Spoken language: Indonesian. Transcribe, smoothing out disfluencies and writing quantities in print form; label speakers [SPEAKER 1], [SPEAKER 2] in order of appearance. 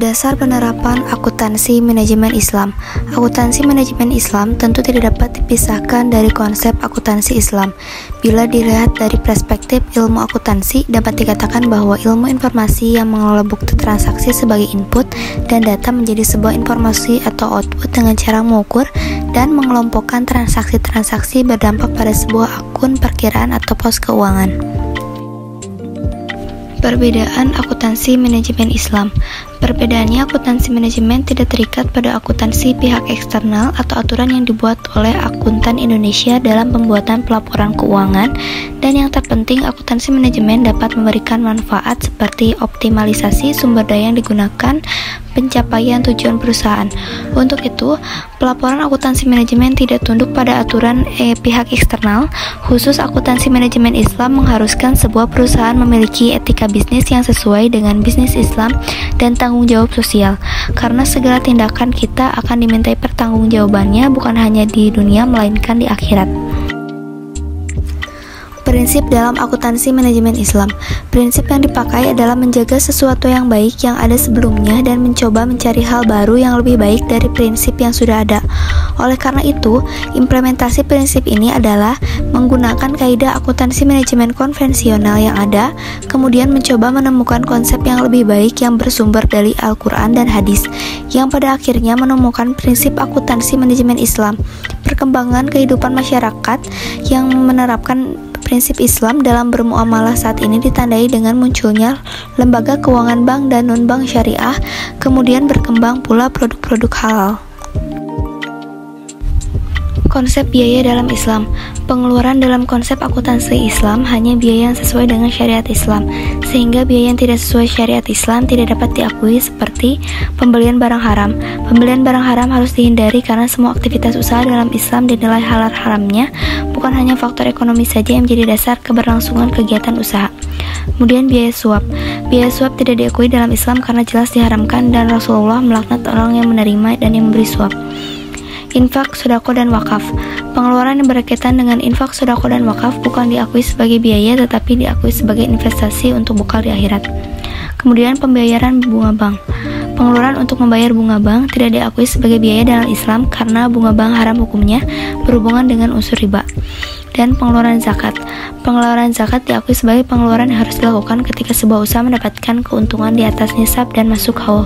[SPEAKER 1] Dasar penerapan akuntansi manajemen Islam. Akuntansi manajemen Islam tentu tidak dapat dipisahkan dari konsep akuntansi Islam. Bila dilihat dari perspektif ilmu akuntansi, dapat dikatakan bahwa ilmu informasi yang mengelola bukti transaksi sebagai input dan data menjadi sebuah informasi atau output dengan cara mengukur dan mengelompokkan transaksi-transaksi berdampak pada sebuah akun perkiraan atau pos keuangan. Perbedaan akuntansi manajemen Islam. Perbedaannya, akuntansi manajemen tidak terikat pada akuntansi pihak eksternal atau aturan yang dibuat oleh akuntan Indonesia dalam pembuatan pelaporan keuangan, dan yang terpenting, akuntansi manajemen dapat memberikan manfaat seperti optimalisasi sumber daya yang digunakan, pencapaian tujuan perusahaan. Untuk itu, pelaporan akuntansi manajemen tidak tunduk pada aturan pihak eksternal. Khusus akuntansi manajemen Islam mengharuskan sebuah perusahaan memiliki etika bisnis yang sesuai dengan bisnis Islam dan tanggung jawab sosial, karena segala tindakan kita akan dimintai pertanggungjawabannya bukan hanya di dunia melainkan di akhirat. Prinsip dalam akuntansi manajemen Islam. Prinsip yang dipakai adalah menjaga sesuatu yang baik yang ada sebelumnya dan mencoba mencari hal baru yang lebih baik dari prinsip yang sudah ada. Oleh karena itu, implementasi prinsip ini adalah menggunakan kaidah akuntansi manajemen konvensional yang ada, kemudian mencoba menemukan konsep yang lebih baik yang bersumber dari Al-Quran dan hadis, yang pada akhirnya menemukan prinsip akuntansi manajemen Islam. Perkembangan kehidupan masyarakat yang menerapkan prinsip Islam dalam bermuamalah saat ini ditandai dengan munculnya lembaga keuangan bank dan non-bank syariah, kemudian berkembang pula produk-produk halal. Konsep biaya dalam Islam. Pengeluaran dalam konsep akuntansi Islam hanya biaya yang sesuai dengan syariat Islam, sehingga biaya yang tidak sesuai syariat Islam tidak dapat diakui, seperti pembelian barang haram. Pembelian barang haram harus dihindari karena semua aktivitas usaha dalam Islam dinilai halal haramnya, bukan hanya faktor ekonomi saja yang menjadi dasar keberlangsungan kegiatan usaha. Kemudian biaya suap. Biaya suap tidak diakui dalam Islam karena jelas diharamkan dan Rasulullah melaknat orang yang menerima dan yang memberi suap. Infak, sedekah, dan wakaf. Pengeluaran yang berkaitan dengan infak, sedekah, dan wakaf bukan diakui sebagai biaya tetapi diakui sebagai investasi untuk bekal di akhirat. Kemudian pembayaran bunga bank. Pengeluaran untuk membayar bunga bank tidak diakui sebagai biaya dalam Islam karena bunga bank haram hukumnya berhubungan dengan unsur riba. Dan pengeluaran zakat. Pengeluaran zakat diakui sebagai pengeluaran yang harus dilakukan ketika sebuah usaha mendapatkan keuntungan di atas nisab dan masuk haul.